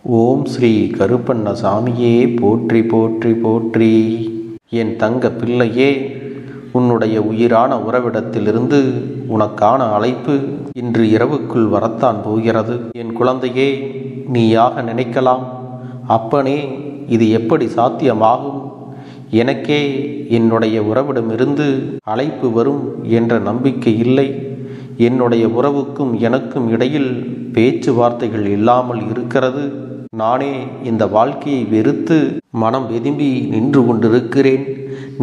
ஓம் ஸ்ரீ கருப்பண்ணசாமியே போற்றி போற்றி போற்றி. என் தங்க பிள்ளையே, உன்னுடைய உயிரான உறவிடத்திலிருந்து உனக்கான அழைப்பு இன்று இரவுக்குள் வரத்தான் போகிறது. என் குழந்தையே, நீயாக நினைக்கலாம், அப்பனே இது எப்படி சாத்தியமாகும்? எனக்கே என்னுடைய உறவிடமிருந்து அழைப்பு வரும் என்ற நம்பிக்கை இல்லை. என்னுடைய உறவுக்கும் எனக்கும் இடையில் பேச்சுவார்த்தைகள் இல்லாமல் இருக்கிறது. நானே இந்த வாழ்க்கையை வெறுத்து மனம் வெதும்பி நின்று கொண்டிருக்கிறேன்.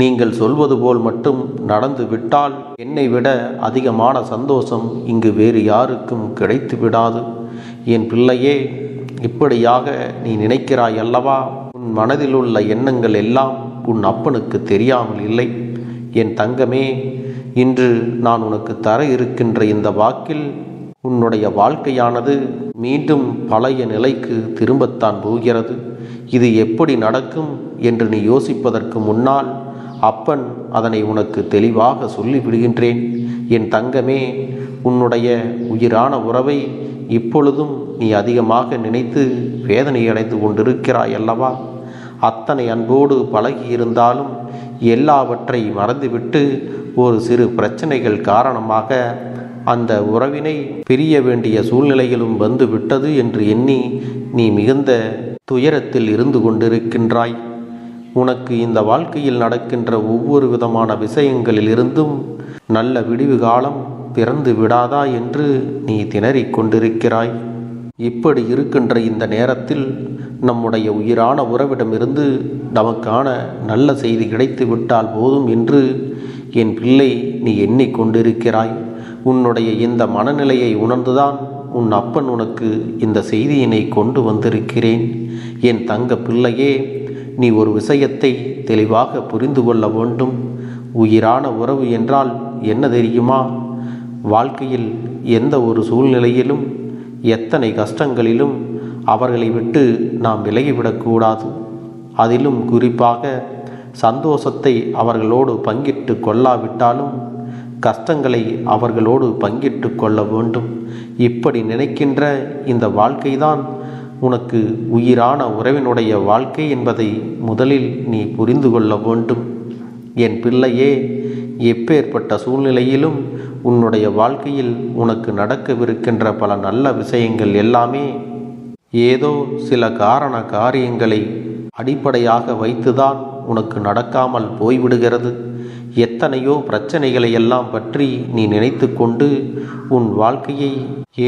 நீங்கள் சொல்வது போல் மட்டும் நடந்து விட்டால் என்னை விட அதிகமான சந்தோஷம் இங்கு வேறு யாருக்கும் கிடைத்து விடாது. என் பிள்ளையே, இப்படியாக நீ நினைக்கிறாய் அல்லவா? உன் மனதில் உள்ள எண்ணங்கள் எல்லாம் உன் அப்பனுக்கு தெரியாமல் இல்லை. என் தங்கமே, இன்று நான் உனக்கு தர இருக்கின்ற இந்த வாக்கில் உன்னுடைய வாழ்க்கையானது மீண்டும் பழைய நிலைக்கு திரும்பத்தான் போகிறது. இது எப்படி நடக்கும் என்று நீ யோசிப்பதற்கு முன்னால் அப்பன் அதனை உனக்கு தெளிவாக சொல்லிவிடுகின்றேன். என் தங்கமே, உன்னுடைய உயிரான உறவை இப்பொழுதும் நீ அதிகமாக நினைத்து வேதனையடைந்து கொண்டிருக்கிறாய் அல்லவா? அத்தனை அன்போடு பழகியிருந்தாலும் எல்லாவற்றை மறந்துவிட்டு ஒரு சிறு பிரச்சனைகள் காரணமாக அந்த உறவினை பிரிய வேண்டிய சூழ்நிலைகளும் வந்து விட்டது என்று எண்ணி நீ மிகுந்த துயரத்தில் இருந்து கொண்டிருக்கின்றாய். உனக்கு இந்த வாழ்க்கையில் நடக்கின்ற ஒவ்வொரு விதமான விஷயங்களிலிருந்தும் நல்ல விடிவு காலம் பிறந்து விடாதா என்று நீ திணறிக் கொண்டிருக்கிறாய். இப்படி இருக்கின்ற இந்த நேரத்தில் நம்முடைய உயிரான உறவிடமிருந்து நமக்கான நல்ல செய்தி கிடைத்து விட்டால் போதும் என்று என் பிள்ளை நீ எண்ணிக்கொண்டிருக்கிறாய். உன்னுடைய இந்த மனநிலையை உணர்ந்துதான் உன் அப்பன் உனக்கு இந்த செய்தியினை கொண்டு வந்திருக்கிறேன். என் தங்க பிள்ளையே, நீ ஒரு விஷயத்தை தெளிவாக புரிந்து கொள்ள வேண்டும். உயிரான உறவு என்றால் என்ன தெரியுமா? வாழ்க்கையில் எந்த ஒரு சூழ்நிலையிலும் எத்தனை கஷ்டங்களிலும் அவர்களை விட்டு நாம் விலகிவிடக்கூடாது. அதிலும் குறிப்பாக சந்தோஷத்தை அவர்களோடு பங்கிட்டு கொள்ளாவிட்டாலும் கஷ்டங்களை அவர்களோடு பங்கிட்டு கொள்ள வேண்டும். இப்படி நினைக்கின்ற இந்த வாழ்க்கைதான் உனக்கு உயிரான உறவினுடைய வாழ்க்கை என்பதை முதலில் நீ புரிந்து கொள்ள வேண்டும். என் பிள்ளையே, எப்பேற்பட்ட சூழ்நிலையிலும் உன்னுடைய வாழ்க்கையில் உனக்கு நடக்கவிருக்கின்ற பல நல்ல விஷயங்கள் எல்லாமே ஏதோ சில காரியங்களை அடிப்படையாக வைத்துதான் உனக்கு நடக்காமல் போய்விடுகிறது. எத்தனையோ பிரச்சனைகளை எல்லாம் பற்றி நீ நினைத்து கொண்டு உன் வாழ்க்கையை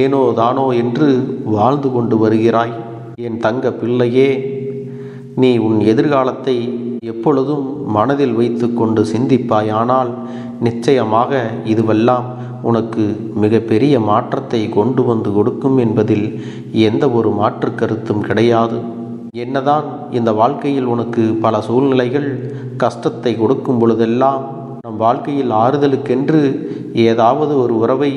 ஏனோ தானோ என்று வாழ்ந்து கொண்டு வருகிறாய். என் தங்க பிள்ளையே, நீ உன் எதிர்காலத்தை எப்பொழுதும் மனதில் வைத்து கொண்டு சிந்திப்பாயானால் நிச்சயமாக இதுவெல்லாம் உனக்கு மிகப்பெரிய மாற்றத்தை கொண்டு வந்து கொடுக்கும் என்பதில் எந்த ஒரு மாற்று கருத்தும் கிடையாது. என்னதான் இந்த வாழ்க்கையில் உனக்கு பல சூழ்நிலைகள் கஷ்டத்தை கொடுக்கும் பொழுதெல்லாம் நம் வாழ்க்கையில் ஆறுதலுக்கென்று ஏதாவது ஒரு உறவை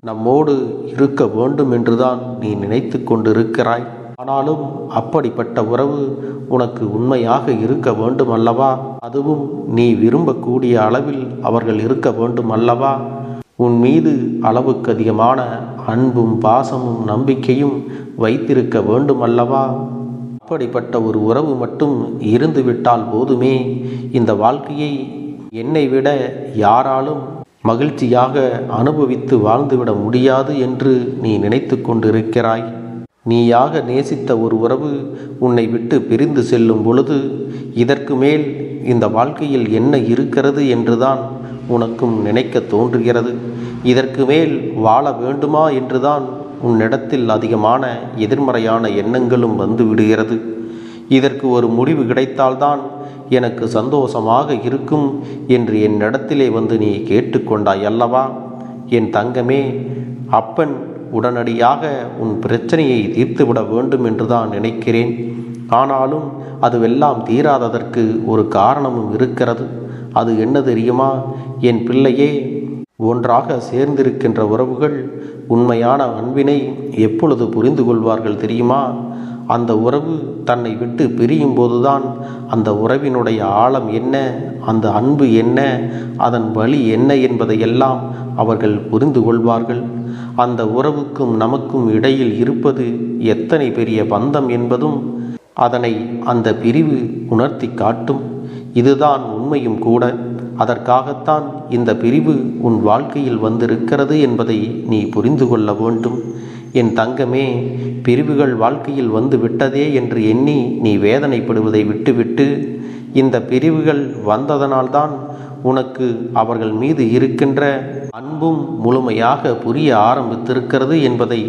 நம்மோடு இருக்க வேண்டும் என்றுதான் நீ நினைத்து கொண்டிருக்கிறாய். ஆனாலும் அப்படிப்பட்ட உறவு உனக்கு உண்மையாக இருக்க வேண்டும் அல்லவா? அதுவும் நீ விரும்பக்கூடிய அளவில் அவர்கள் இருக்க வேண்டும் அல்லவா? உன் மீது அளவுக்கு அதிகமான அன்பும் பாசமும் நம்பிக்கையும் வைத்திருக்க வேண்டும் அல்லவா? அப்படிப்பட்ட ஒரு உறவு மட்டும் இருந்துவிட்டால் போதுமே. இந்த வாழ்க்கையை என்னை விட யாராலும் மகிழ்ச்சியாக அனுபவித்து வாழ்ந்துவிட முடியாது என்று நீ நினைத்து கொண்டிருக்கிறாய். நீயாக நேசித்த ஒரு உறவு உன்னை விட்டு பிரிந்து செல்லும் பொழுது இதற்கு மேல் இந்த வாழ்க்கையில் என்ன இருக்கிறது என்றுதான் உனக்கும் நினைக்க தோன்றுகிறது. இதற்கு மேல் வாழ வேண்டுமா என்றுதான் உன்னிடத்தில் அதிகமான எதிர்மறையான எண்ணங்களும் வந்து விடுகிறது. இதற்கு ஒரு முடிவு கிடைத்தால்தான் எனக்கு சந்தோஷமாக இருக்கும் என்று என்னிடத்திலே வந்து நீ கேட்டுக்கொண்டாய் அல்லவா? என் தங்கமே, அப்பன் உடனடியாக உன் பிரச்சனையை தீர்த்துவிட வேண்டும் என்றுதான் நினைக்கிறேன். ஆனாலும் அதுவெல்லாம் தீராததற்கு ஒரு காரணமும் இருக்கிறது. அது என்ன தெரியுமா? என் பிள்ளையே, ஒன்றாக சேர்ந்திருக்கின்ற உறவுகள் உண்மையான அன்பினை எப்பொழுது புரிந்து கொள்வார்கள் தெரியுமா? அந்த உறவு தன்னை விட்டு பிரியும் போதுதான் அந்த உறவினுடைய ஆழம் என்ன, அந்த அன்பு என்ன, அதன் வழி என்ன என்பதையெல்லாம் அவர்கள் புரிந்து கொள்வார்கள். அந்த உறவுக்கும் நமக்கும் இடையில் இருப்பது எத்தனை பெரிய பந்தம் என்பதும் அதனை அந்த பிரிவு உணர்த்தி காட்டும். இதுதான் உண்மையும் கூட. அதற்காகத்தான் இந்த பிரிவு உன் வாழ்க்கையில் வந்திருக்கிறது என்பதை நீ புரிந்து கொள்ள வேண்டும். என் தங்கமே, பிரிவுகள் வாழ்க்கையில் வந்து விட்டதே என்று எண்ணி நீ வேதனைப்படுவதை விட்டுவிட்டு, இந்த பிரிவுகள் வந்ததனால்தான் உனக்கு அவர்கள் மீது இருக்கின்ற அன்பும் முழுமையாக புரிய ஆரம்பித்திருக்கிறது என்பதை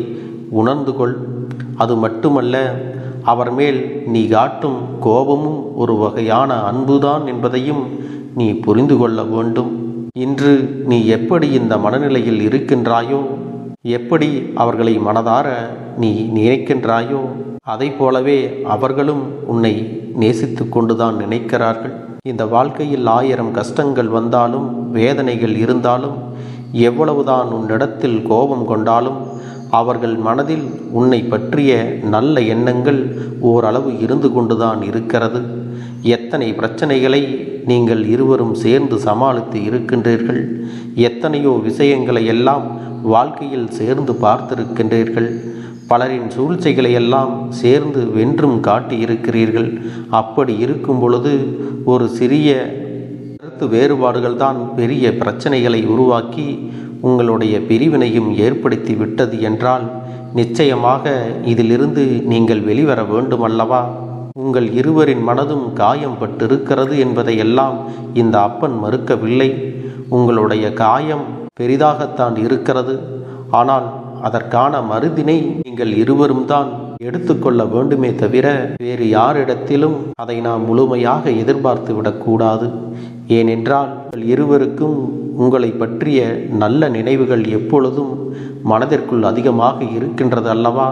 உணர்ந்து கொள். அது மட்டுமல்ல, அவர் மேல் நீ காட்டும் கோபமும் ஒரு வகையான அன்புதான் என்பதையும் நீ புரிந்து கொள்ள வேண்டும். இன்று நீ எப்படி இந்த மனநிலையில் இருக்கின்றாயோ, எப்படி அவர்களை மனதார நீ நினைக்கின்றாயோ, அதை போலவே அவர்களும் உன்னை நேசித்து கொண்டுதான் நினைக்கிறார்கள். இந்த வாழ்க்கையில் 1000 கஷ்டங்கள் வந்தாலும், வேதனைகள் இருந்தாலும், எவ்வளவுதான் உன்னிடத்தில் கோபம் கொண்டாலும், அவர்கள் மனதில் உன்னை பற்றிய நல்ல எண்ணங்கள் ஓரளவு இருந்து கொண்டுதான் இருக்கிறது. எத்தனை பிரச்சனைகளை நீங்கள் இருவரும் சேர்ந்து சமாளித்து இருக்கின்றீர்கள். எத்தனையோ விஷயங்களை எல்லாம் வாழ்க்கையில் சேர்ந்து பார்த்திருக்கின்றீர்கள். பலரின் சூழ்ச்சிகளை எல்லாம் சேர்ந்து வென்றும் காட்டியிருக்கிறீர்கள். அப்படி இருக்கும் பொழுது ஒரு சிறிய கருத்து வேறுபாடுகள் தான் பெரிய பிரச்சனைகளை உருவாக்கி உங்களுடைய பிரிவினையும் ஏற்படுத்தி விட்டது என்றால், நிச்சயமாக இதிலிருந்து நீங்கள் வெளிவர வேண்டுமல்லவா? உங்கள் இருவரின் மனதும் காயம் பட்டிருக்கிறது என்பதையெல்லாம் இந்த அப்பன் மறுக்கவில்லை. உங்களுடைய காயம் பெரிதாகத்தான் இருக்கிறது. ஆனால் அதற்கான மருந்தினை நீங்கள் இருவரும் தான் எடுத்துக்கொள்ள வேண்டுமே தவிர வேறு யாரிடத்திலும் அதை நாம் முழுமையாக எதிர்பார்த்து விடக்கூடாது. ஏனென்றால் இருவருக்கும் உங்களை பற்றிய நல்ல நினைவுகள் எப்பொழுதும் மனதிற்குள் அதிகமாக இருக்கின்றது அல்லவா?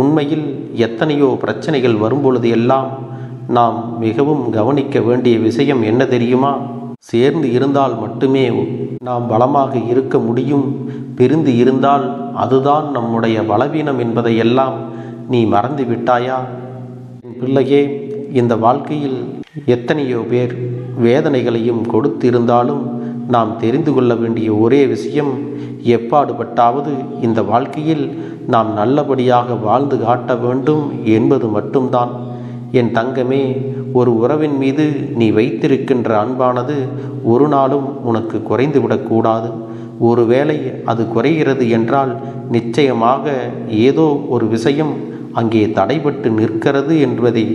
உண்மையில் எத்தனையோ பிரச்சனைகள் வரும்பொழுது எல்லாம் நாம் மிகவும் கவனிக்க வேண்டிய விஷயம் என்ன தெரியுமா? சேர்ந்து இருந்தால் மட்டுமே நாம் பலமாக இருக்க முடியும். பிரிந்து இருந்தால் அதுதான் நம்முடைய பலவீனம் என்பதையெல்லாம் நீ மறந்து விட்டாயா? பிள்ளையே, இந்த வாழ்க்கையில் எத்தனையோ பேர் வேதனைகளையும் கொடுத்திருந்தாலும் நாம் தெரிந்து கொள்ள வேண்டிய ஒரே விஷயம், எப்பாடுபட்டாவது இந்த வாழ்க்கையில் நாம் நல்லபடியாக வாழ்ந்து காட்ட வேண்டும் என்பது மட்டும்தான். என் தங்கமே, ஒரு உறவின் மீது நீ வைத்திருக்கின்ற அன்பானது ஒரு நாளும் உனக்கு குறைந்துவிடக்கூடாது. ஒருவேளை அது குறைகிறது என்றால் நிச்சயமாக ஏதோ ஒரு விஷயம் அங்கே தடைபட்டு நிற்கிறது என்பதை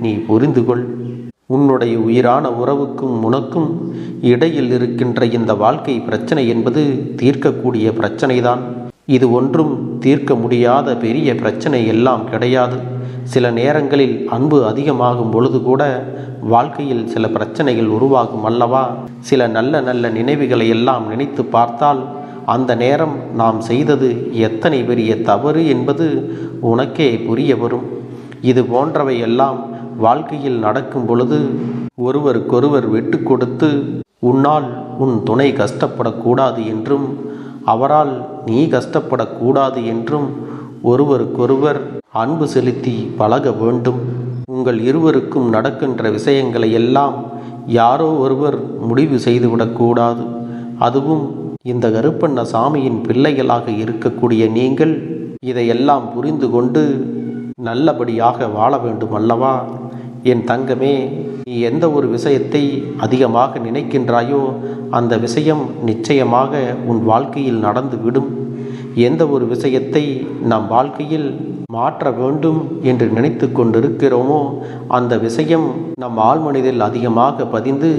நீ புரிந்து கொள். உன்னுடைய உயிரான உறவுக்கும் உனக்கும் இடையில் இருக்கின்ற இந்த வாழ்க்கை பிரச்சனை என்பது தீர்க்கக்கூடிய பிரச்சனைதான். இது ஒன்றும் தீர்க்க முடியாத பெரிய பிரச்சனை எல்லாம் கிடையாது. சில நேரங்களில் அன்பு அதிகமாகும் பொழுது கூட வாழ்க்கையில் சில பிரச்சனைகள் உருவாகும் அல்லவா? சில நல்ல நல்ல நினைவுகளை எல்லாம் நினைத்து பார்த்தால் அந்த நேரம் நாம் செய்தது எத்தனை பெரிய தவறு என்பது உனக்கே புரிய வரும். இது போன்றவை எல்லாம் வாழ்க்கையில் நடக்கும் பொழுது ஒருவருக்கொருவர் விட்டு கொடுத்து, உன்னால் உன் துணை கஷ்டப்படக்கூடாது என்றும் அவரால் நீ கஷ்டப்படக்கூடாது என்றும் ஒருவருக்கொருவர் அன்பு செலுத்தி பழக வேண்டும். உங்கள் இருவருக்கும் நடக்கின்ற விஷயங்களை எல்லாம் யாரோ ஒருவர் முடிவு செய்துவிடக்கூடாது. அதுவும் இந்த கருப்பண்ண சாமியின் பிள்ளைகளாக இருக்கக்கூடிய நீங்கள் இதையெல்லாம் புரிந்து கொண்டு நல்லபடியாக வாழ வேண்டும் அல்லவா? என் தங்கமே, நீ எந்த ஒரு விஷயத்தை அதிகமாக நினைக்கின்றாயோ அந்த விஷயம் நிச்சயமாக உன் வாழ்க்கையில் நடந்து விடும். எந்த ஒரு விஷயத்தை நம் வாழ்க்கையில் மாற்ற வேண்டும் என்று நினைத்து கொண்டிருக்கிறோமோ அந்த விஷயம் நம் ஆழ்மனதில் அதிகமாக பதிந்து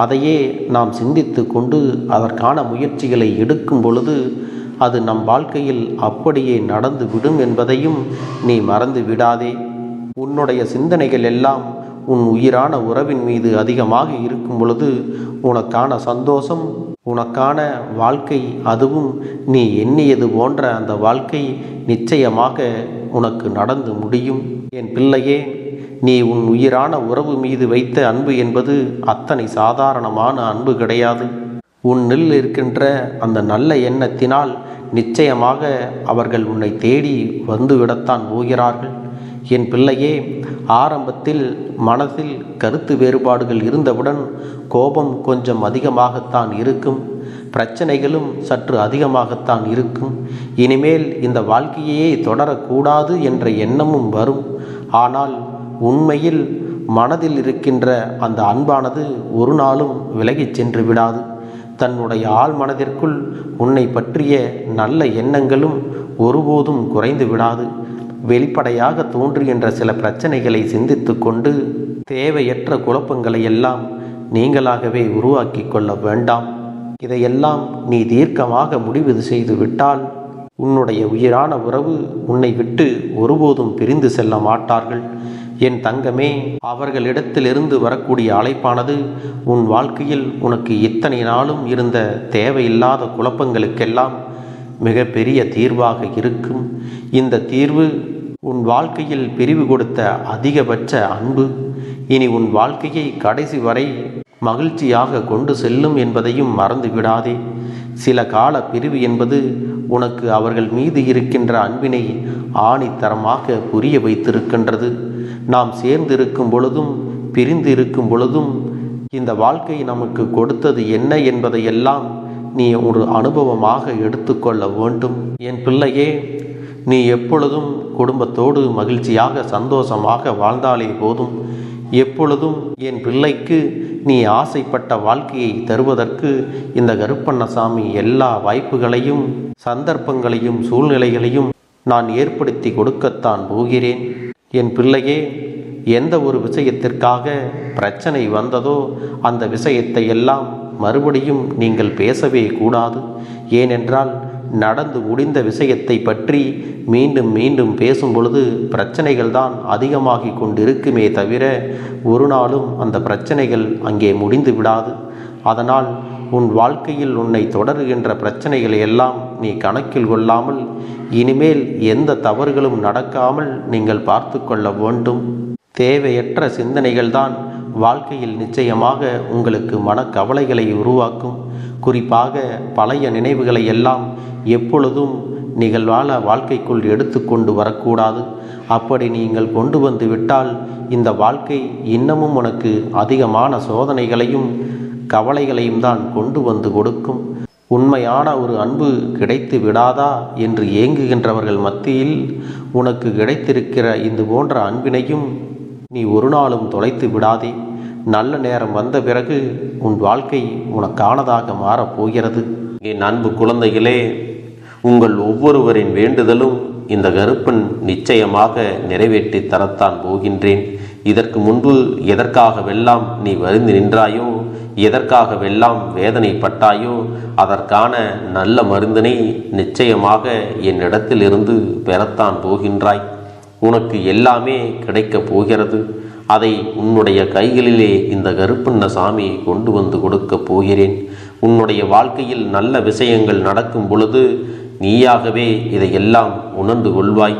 அதையே நாம் சிந்தித்து கொண்டு அதற்கான முயற்சிகளை எடுக்கும் பொழுது அது நம் வாழ்க்கையில் அப்படியே நடந்து விடும் என்பதையும் நீ மறந்து விடாதே. உன்னுடைய சிந்தனைகள் எல்லாம் உன் உயிரான உறவின் மீது அதிகமாக இருக்கும் பொழுது உனக்கான சந்தோஷம், உனக்கான வாழ்க்கை, அதுவும் நீ எண்ணியது போன்ற அந்த வாழ்க்கை நிச்சயமாக உனக்கு நடந்து முடியும். என் பிள்ளையே, நீ உன் உயிரான உறவு மீது வைத்த அன்பு என்பது அத்தனை சாதாரணமான அன்பு கிடையாது. உன்னில் இருக்கின்ற அந்த நல்ல எண்ணத்தினால் நிச்சயமாக அவர்கள் உன்னை தேடி வந்துவிடத்தான் போகிறார்கள். என் பிள்ளையே, ஆரம்பத்தில் மனதில் கருத்து வேறுபாடுகள் இருந்தவுடன் கோபம் கொஞ்சம் அதிகமாகத்தான் இருக்கும், பிரச்சனைகளும் சற்று அதிகமாகத்தான் இருக்கும். இனிமேல் இந்த வாழ்க்கையே தொடரக்கூடாது என்ற எண்ணமும் வரும். ஆனால் உண்மையில் மனதில் இருக்கின்ற அந்த அன்பானது ஒரு நாளும் விலகிச் சென்று விடாது. தன்னுடைய ஆழ் மனதிற்குள் உன்னை பற்றிய நல்ல எண்ணங்களும் ஒருபோதும் குறைந்து விடாது. வெளிப்படையாக தோன்றுகின்ற சில பிரச்சனைகளை சிந்தித்து கொண்டு தேவையற்ற குழப்பங்களை எல்லாம் நீங்களாகவே உருவாக்கி கொள்ள வேண்டாம். இதையெல்லாம் நீ தீர்க்கமாக முடிவு செய்து விட்டால் உன்னுடைய உயிரான உறவு உன்னை விட்டு ஒருபோதும் பிரிந்து செல்ல மாட்டார்கள். என் தங்கமே, அவர்களிடத்திலிருந்து வரக்கூடிய அழைப்பானது உன் வாழ்க்கையில் உனக்கு இத்தனை நாளும் இருந்த தேவையில்லாத குழப்பங்களுக்கெல்லாம் மிகப்பெரிய தீர்வாக இருக்கும். இந்த தீர்வு உன் வாழ்க்கையில் பிரிவு கொடுத்த அதிகபட்ச அன்பு இனி உன் வாழ்க்கையை கடைசி வரை மகிழ்ச்சியாக கொண்டு செல்லும் என்பதையும் மறந்து விடாதே. சில கால பிரிவு என்பது உனக்கு அவர்கள் மீது இருக்கின்ற அன்பினை ஆணித்தரமாக புரிய வைத்திருக்கின்றது. நாம் சேர்ந்து இருக்கும் பொழுதும் பிரிந்து இருக்கும் பொழுதும் இந்த வாழ்க்கை நமக்கு கொடுத்தது என்ன என்பதையெல்லாம் நீ ஒரு அனுபவமாக எடுத்துக்கொள்ள வேண்டும். என் பிள்ளையே, நீ எப்பொழுதும் குடும்பத்தோடு மகிழ்ச்சியாக சந்தோஷமாக வாழ்ந்தாலே போதும். எப்பொழுதும் என் பிள்ளைக்கு நீ ஆசைப்பட்ட வாழ்க்கையை தருவதற்கு இந்த கருப்பண்ணசாமி எல்லா வாய்ப்புகளையும் சந்தர்ப்பங்களையும் சூழ்நிலைகளையும் நான் ஏற்படுத்தி கொடுக்கத்தான் போகிறேன். என் பிள்ளையே, எந்த ஒரு விஷயத்திற்காக பிரச்சனை வந்ததோ அந்த விஷயத்தை எல்லாம் மறுபடியும் நீங்கள் பேசவே கூடாது. ஏனென்றால் நடந்து முடிந்த விஷயத்தை பற்றி மீண்டும் மீண்டும் பேசும் பொழுது பிரச்சனைகள் தான் அதிகமாகி கொண்டிருக்குமே தவிர ஒரு நாளும் அந்த பிரச்சனைகள் அங்கே முடிந்து விடாது. அதனால் உன் வாழ்க்கையில் உன்னை தொடருகின்ற பிரச்சனைகளை எல்லாம் நீ கணக்கில் கொள்ளாமல் இனிமேல் எந்த தவறுகளும் நடக்காமல் நீங்கள் பார்த்து கொள்ள வேண்டும். தேவையற்ற சிந்தனைகள் தான் வாழ்க்கையில் நிச்சயமாக உங்களுக்கு மனக்கவலைகளை உருவாக்கும். குறிப்பாக பழைய நினைவுகளை எல்லாம் எப்பொழுதும் நிகழ்வான வாழ்க்கைக்குள் எடுத்துக்கொண்டு வரக்கூடாது. அப்படி நீங்கள் கொண்டு வந்து விட்டால் இந்த வாழ்க்கை இன்னமும் உனக்கு அதிகமான சோதனைகளையும் கவலைகளையும் தான் கொண்டு வந்து கொடுக்கும். உண்மையான ஒரு அன்பு கிடைத்து விடாதா என்று ஏங்குகின்றவர்கள் மத்தியில் உனக்கு கிடைத்திருக்கிற இது போன்ற அன்பினையும் நீ ஒரு நாளும் தொலைத்து விடாதே. நல்ல நேரம் வந்த பிறகு உன் வாழ்க்கை உனக்கானதாக மாறப்போகிறது. என் அன்பு குழந்தைகளே, உங்கள் ஒவ்வொருவரின் வேண்டுதலும் இந்த கருப்பன் நிச்சயமாக நிறைவேற்றி தரத்தான் போகின்றேன். இதற்கு முன்பு எதற்காகவெல்லாம் நீ வருந்தி நின்றாயோ, எதற்காகவெல்லாம் வேதனைப்பட்டாயோ அதற்கான நல்ல மருந்தினை நிச்சயமாக என்னிடத்திலிருந்து பெறத்தான் போகின்றாய். உனக்கு எல்லாமே கிடைக்கப் போகிறது. அதை உன்னுடைய கைகளிலே இந்த கருப்பண்ணசாமி கொண்டு வந்து கொடுக்கப் போகிறேன். உன்னுடைய வாழ்க்கையில் நல்ல விஷயங்கள் நடக்கும் பொழுது நீயாகவே இதையெல்லாம் உணர்ந்து கொள்வாய்.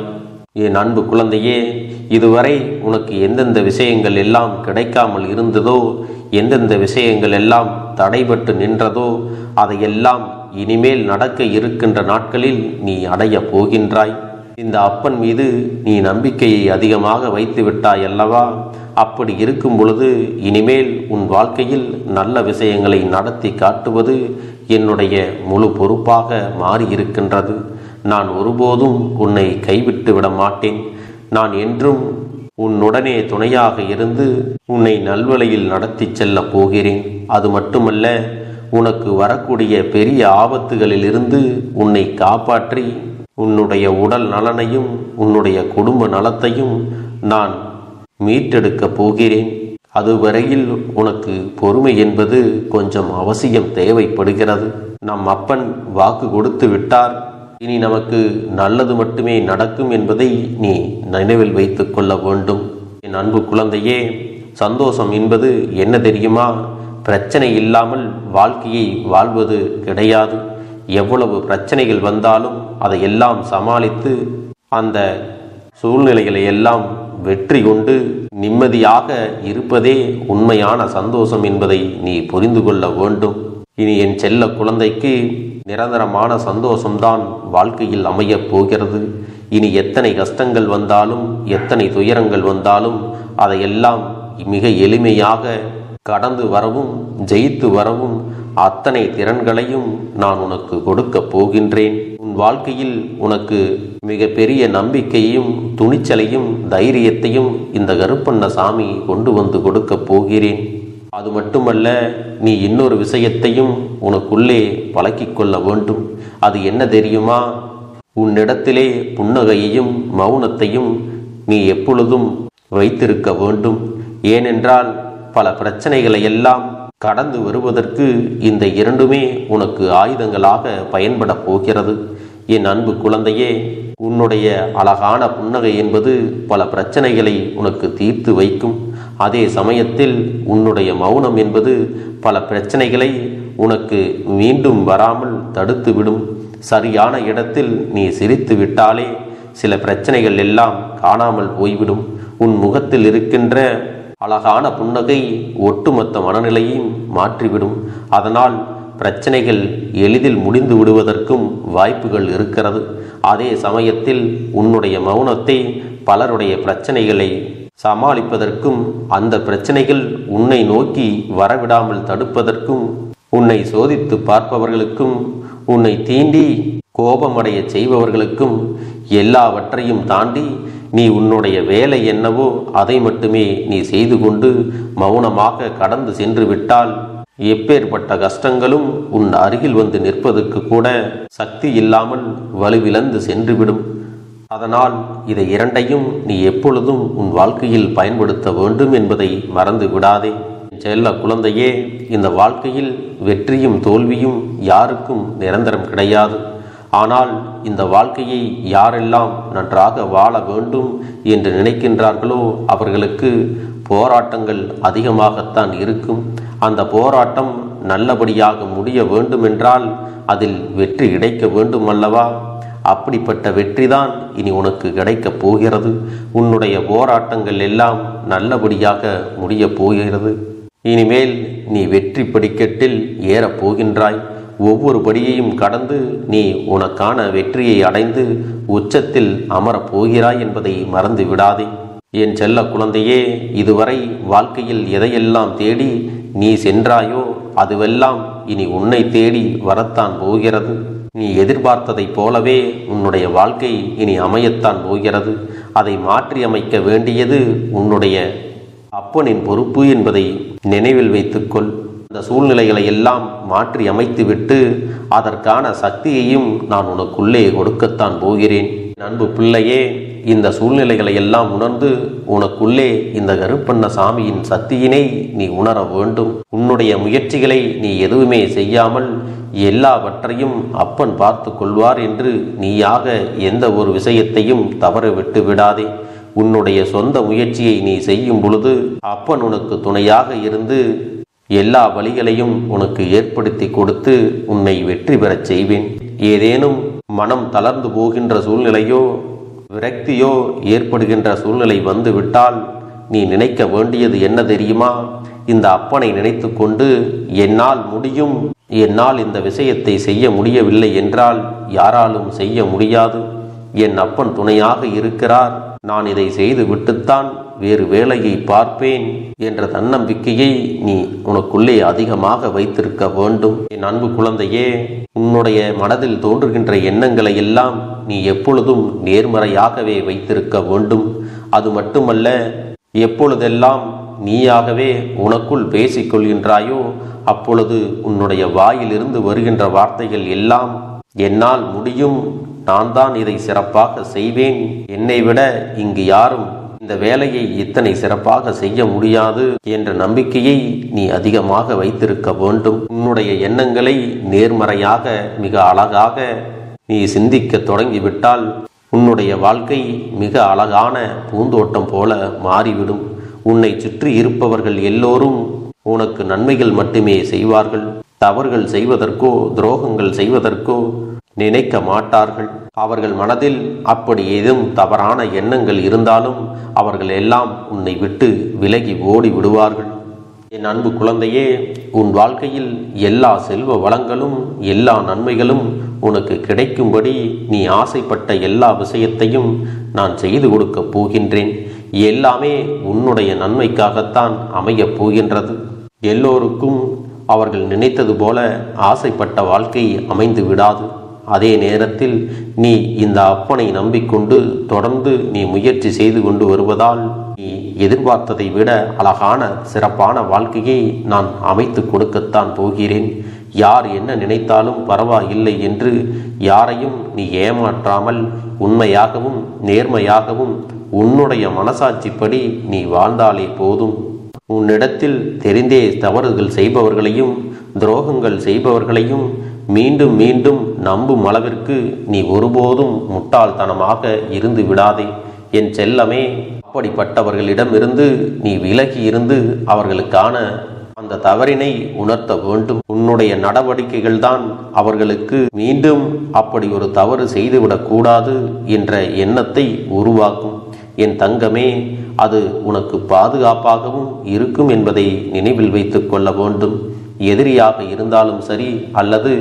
என் அன்பு குழந்தையே, இதுவரை உனக்கு எந்தெந்த விஷயங்கள் எல்லாம் கிடைக்காமல் இருந்ததோ, எந்தெந்த விஷயங்கள் எல்லாம் தடைபட்டு நின்றதோ அதையெல்லாம் இனிமேல் நடக்க இருக்கின்ற நாட்களில் நீ அடைய போகின்றாய். இந்த அப்பன் மீது நீ நம்பிக்கையை அதிகமாக வைத்து விட்டாய் அல்லவா? அப்படி இருக்கும் பொழுது இனிமேல் உன் வாழ்க்கையில் நல்ல விஷயங்களை நடத்தி காட்டுவது என்னுடைய முழு பொறுப்பாக மாறியிருக்கின்றது. நான் ஒருபோதும் உன்னை கைவிட்டு விட மாட்டேன். நான் என்றும் உன்னுடனே துணையாக இருந்து உன்னை நல்வழியில் நடத்தி செல்லப் போகிறேன். அது மட்டுமல்ல, உனக்கு வரக்கூடிய பெரிய ஆபத்துகளிலிருந்து உன்னை காப்பாற்றி உன்னுடைய உடல் நலனையும் உன்னுடைய குடும்ப நலத்தையும் நான் மீட்டெடுக்கப் போகிறேன். அதுவரையில் உனக்கு பொறுமை என்பது கொஞ்சம் அவசியம் தேவைப்படுகிறது. நம் அப்பன் வாக்கு கொடுத்து விட்டார். இனி நமக்கு நல்லது மட்டுமே நடக்கும் என்பதை நீ நினைவில் வைத்து கொள்ள வேண்டும். என் அன்பு குழந்தையே, சந்தோஷம் என்பது என்ன தெரியுமா? பிரச்சனை இல்லாமல் வாழ்க்கையை வாழ்வது கிடையாது. எவ்வளவு பிரச்சனைகள் வந்தாலும் அதையெல்லாம் சமாளித்து அந்த சூழ்நிலைகளை எல்லாம் வெற்றி கொண்டு நிம்மதியாக இருப்பதே உண்மையான சந்தோஷம் என்பதை நீ புரிந்து கொள்ள வேண்டும். இனி என் செல்ல குழந்தைக்கு நிரந்தரமான சந்தோஷம்தான் வாழ்க்கையில் அமையப் போகிறது. இனி எத்தனை கஷ்டங்கள் வந்தாலும் எத்தனை துயரங்கள் வந்தாலும் அதையெல்லாம் மிக எளிமையாக கடந்து வரவும் ஜெயித்து வரவும் அத்தனை திறன்களையும் நான் உனக்கு கொடுக்க போகின்றேன். உன் வாழ்க்கையில் உனக்கு மிக பெரிய நம்பிக்கையையும் துணிச்சலையும் தைரியத்தையும் இந்த கருப்பண்ணசாமி கொண்டு வந்து கொடுக்க போகிறேன். அது மட்டுமல்ல, நீ இன்னொரு விஷயத்தையும் உனக்குள்ளே பழக்கிக் கொள்ள வேண்டும். அது என்ன தெரியுமா? உன்னிடத்திலே புன்னகையையும் மௌனத்தையும் நீ எப்பொழுதும் வைத்திருக்க வேண்டும். ஏனென்றால் பல பிரச்சனைகளை எல்லாம் கடந்து வருவதற்கு இந்த இரண்டுமே உனக்கு ஆயுதங்களாக பயன்பட போகிறது. என் அன்பு குழந்தையே, உன்னுடைய அழகான புன்னகை என்பது பல பிரச்சனைகளை உனக்கு தீர்த்து வைக்கும். அதே சமயத்தில் உன்னுடைய மௌனம் என்பது பல பிரச்சனைகளை உனக்கு மீண்டும் வராமல் தடுத்து விடும். சரியான இடத்தில் நீ சிரித்து விட்டாலே சில பிரச்சனைகள் எல்லாம் காணாமல் போய்விடும். உன் முகத்தில் இருக்கின்ற அழகான புன்னகை ஒட்டுமொத்த மனநிலையும் மாற்றிவிடும். அதனால் பிரச்சனைகள் எளிதில் முடிந்து விடுவதற்கும் வாய்ப்புகள் இருக்கிறது. அதே சமயத்தில் உன்னுடைய மௌனத்தை பலருடைய பிரச்சனைகளை சமாளிப்பதற்கும் அந்த பிரச்சனைகள் உன்னை நோக்கி வரவிடாமல் தடுப்பதற்கும் உன்னை சோதித்து பார்ப்பவர்களுக்கும் உன்னை தீண்டி கோபமடைய செய்பவர்களுக்கும் எல்லாவற்றையும் தாண்டி நீ உன்னுடைய வேலை என்னவோ அதை மட்டுமே நீ செய்து கொண்டு மௌனமாக கடந்து சென்று விட்டால் எப்பேற்பட்ட கஷ்டங்களும் உன் அருகில் வந்து நிற்பதற்கு கூட சக்தி இல்லாமல் வலுவிழந்து சென்றுவிடும். அதனால் இதை இரண்டையும் நீ எப்பொழுதும் உன் வாழ்க்கையில் பயன்படுத்த வேண்டும் என்பதை மறந்து விடாதே. செல்ல குழந்தையே, இந்த வாழ்க்கையில் வெற்றியும் தோல்வியும் யாருக்கும் நிரந்தரம் கிடையாது. ஆனால் இந்த வாழ்க்கையை யாரெல்லாம் நன்றாக வாழ வேண்டும் என்று நினைக்கின்றார்களோ அவர்களுக்கு போராட்டங்கள் அதிகமாகத்தான் இருக்கும். அந்த போராட்டம் நல்லபடியாக முடிய வேண்டுமென்றால் அதில் வெற்றி கிடைக்க வேண்டும் அல்லவா? அப்படிப்பட்ட வெற்றிதான் இனி உனக்கு கிடைக்கப் போகிறது. உன்னுடைய போராட்டங்கள் எல்லாம் நல்லபடியாக முடியப் போகிறது. இனிமேல் நீ வெற்றி படிக்கட்டில் ஏறப் போகின்றாய். ஒவ்வொரு படியையும் கடந்து நீ உனக்கான வெற்றியை அடைந்து உச்சத்தில் அமரப் போகிறாய் என்பதை மறந்து விடாதே. என் செல்ல குழந்தையே, இதுவரை வாழ்க்கையில் எதையெல்லாம் தேடி நீ சென்றாயோ அதுவெல்லாம் இனி உன்னை தேடி வரத்தான் போகிறது. நீ எதிர்பார்த்ததைப் போலவே உன்னுடைய வாழ்க்கை இனி அமையத்தான் போகிறது. அதை மாற்றி அமைக்க வேண்டியது உன்னுடைய அப்பனின் பொறுப்பு என்பதை நினைவில் வைத்துக்கொள். அந்த சூழ்நிலைகளை எல்லாம் மாற்றி அமைத்துவிட்டு அதற்கான சக்தியையும் நான் உனக்குள்ளே கொடுக்கத்தான் போகிறேன். அன்பு பிள்ளையே, இந்த சூழ்நிலைகளை எல்லாம் உணர்ந்து உனக்குள்ளே இந்த கருப்பண்ணசாமியின் சக்தியினை நீ உணர வேண்டும். உன்னுடைய முயற்சிகளை நீ எதுவுமே செய்யாமல் எல்லாவற்றையும் அப்பன் பார்த்து கொள்வார் என்று நீயாக எந்த ஒரு விஷயத்தையும் தவற விட்டு விடாதே. உன்னுடைய சொந்த முயற்சியை நீ செய்யும் பொழுது அப்பன் உனக்கு துணையாக இருந்து எல்லா வழிகளையும் உனக்கு ஏற்படுத்தி கொடுத்து உன்னை வெற்றி பெறச் செய்வேன். ஏதேனும் மனம் தளர்ந்து போகின்ற சூழ்நிலையோ விரக்தியோ ஏற்படுகின்ற சூழ்நிலை வந்து விட்டால் நீ நினைக்க வேண்டியது என்ன தெரியுமா? இந்த அப்பனை நினைத்து கொண்டு என்னால் முடியும், என்னால் இந்த விஷயத்தை செய்ய முடியவில்லை என்றால் யாராலும் செய்ய முடியாது, என் அப்பன் துணையாக இருக்கிறார், நான் இதை செய்து விட்டுத்தான் வேறு வேலையை பார்ப்பேன் என்ற தன்னம்பிக்கையை நீ உனக்குள்ளே அதிகமாக வைத்திருக்க வேண்டும். என் அன்பு குழந்தையே, உன்னுடைய மனதில் தோன்றுகின்ற எண்ணங்களை எல்லாம் நீ எப்பொழுதும் நேர்மறையாகவே வைத்திருக்க வேண்டும். அது மட்டுமல்ல, எப்பொழுதெல்லாம் நீயாகவே உனக்குள் பேசிக்கொள்கின்றாயோ அப்பொழுது உன்னுடைய வாயிலிருந்து வருகின்ற வார்த்தைகள் எல்லாம் என்னால் முடியும், நான் தான் இதை சிறப்பாக செய்வேன், என்னை விட இங்கு யாரும் இந்த வேலையை இத்தனை சிறப்பாக செய்ய முடியாது என்ற நம்பிக்கையை நீ அதிகமாக வைத்திருக்க வேண்டும். உன்னுடைய எண்ணங்களை நேர்மறையாக மிக அழகாக நீ சிந்திக்க தொடங்கிவிட்டால் உன்னுடைய வாழ்க்கை மிக அழகான பூந்தோட்டம் போல மாறிவிடும். உன்னை சுற்றி இருப்பவர்கள் எல்லோரும் உனக்கு நன்மைகள் மட்டுமே செய்வார்கள். தவறுகள் செய்வதற்கோ துரோகங்கள் செய்வதற்கோ நினைக்க மாட்டார்கள். அவர்கள் மனதில் அப்படி ஏதும் தவறான எண்ணங்கள் இருந்தாலும் அவர்கள் எல்லாம் உன்னை விட்டு விலகி ஓடி விடுவார்கள். என் அன்பு குழந்தையே, உன் வாழ்க்கையில் எல்லா செல்வ வளங்களும் எல்லா நன்மைகளும் உனக்கு கிடைக்கும்படி நீ ஆசைப்பட்ட எல்லா விஷயத்தையும் நான் செய்து கொடுக்கப் போகின்றேன். எல்லாமே உன்னுடைய நன்மைக்காகத்தான் அமையப் போகின்றது. எல்லோருக்கும் அவர்கள் நினைத்தது போல ஆசைப்பட்ட வாழ்க்கை அமைந்து விடாது. அதே நேரத்தில் நீ இந்த அப்பனை நம்பிக்கொண்டு தொடர்ந்து நீ முயற்சி செய்து கொண்டு வருவதால் நீ எதிர்பார்த்ததை விட அழகான சிறப்பான வாழ்க்கையை நான் அமைத்து கொடுக்கத்தான் போகிறேன். யார் என்ன நினைத்தாலும் பரவாயில்லை என்று யாரையும் நீ ஏமாற்றாமல் உண்மையாகவும் நேர்மையாகவும் உன்னுடைய மனசாட்சிப்படி நீ வாழ்ந்தாலே போதும். உன்னிடத்தில் தெரிந்தே தவறுகள் செய்பவர்களையும் துரோகங்கள் செய்பவர்களையும் மீண்டும் மீண்டும் நம்பும் அளவிற்கு நீ ஒருபோதும் முட்டாள்தனமாக இருந்து விடாதே என் செல்லமே. அப்படிப்பட்டவர்களிடமிருந்து நீ விலகி இருந்து அவர்களுக்கான அந்த தவறினை உணர்த்த வேண்டும். உன்னுடைய நடவடிக்கைகள் தான் அவர்களுக்கு மீண்டும் அப்படி ஒரு தவறு செய்துவிடக்கூடாது என்ற எண்ணத்தை உருவாக்கும். என் தங்கமே, அது உனக்கு பாதுகாப்பாகவும் இருக்கும் என்பதை நினைவில் வைத்துக் கொள்ள வேண்டும். எதிரியாக இருந்தாலும் சரி அல்லது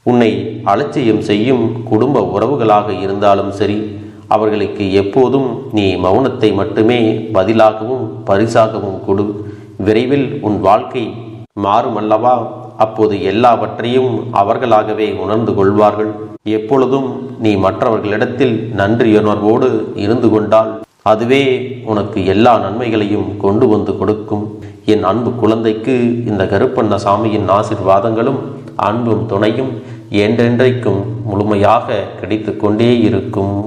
உன்னை அலட்சியம் செய்யும் குடும்ப உறவுகளாக இருந்தாலும் சரி, அவர்களுக்கு எப்போதும் நீ மௌனத்தை மட்டுமே பதிலாகவும் பரிசாகவும் கொடு. விரைவில் உன் வாழ்க்கை மாறுமல்லவா? அப்போது எல்லாவற்றையும் அவர்களாகவே உணர்ந்து கொள்வார்கள். எப்பொழுதும் நீ மற்றவர்களிடத்தில் நன்றியுணர்வோடு இருந்து கொண்டால் அதுவே உனக்கு எல்லா நன்மைகளையும் கொண்டு வந்து கொடுக்கும். என் அன்பு குழந்தைக்கு இந்த கருப்பண்ணசாமியின் ஆசீர்வாதங்களும் அன்பும் துணையும் என்றென்றைக்கும் முழுமையாக கிடைத்து கொண்டே இருக்கும்.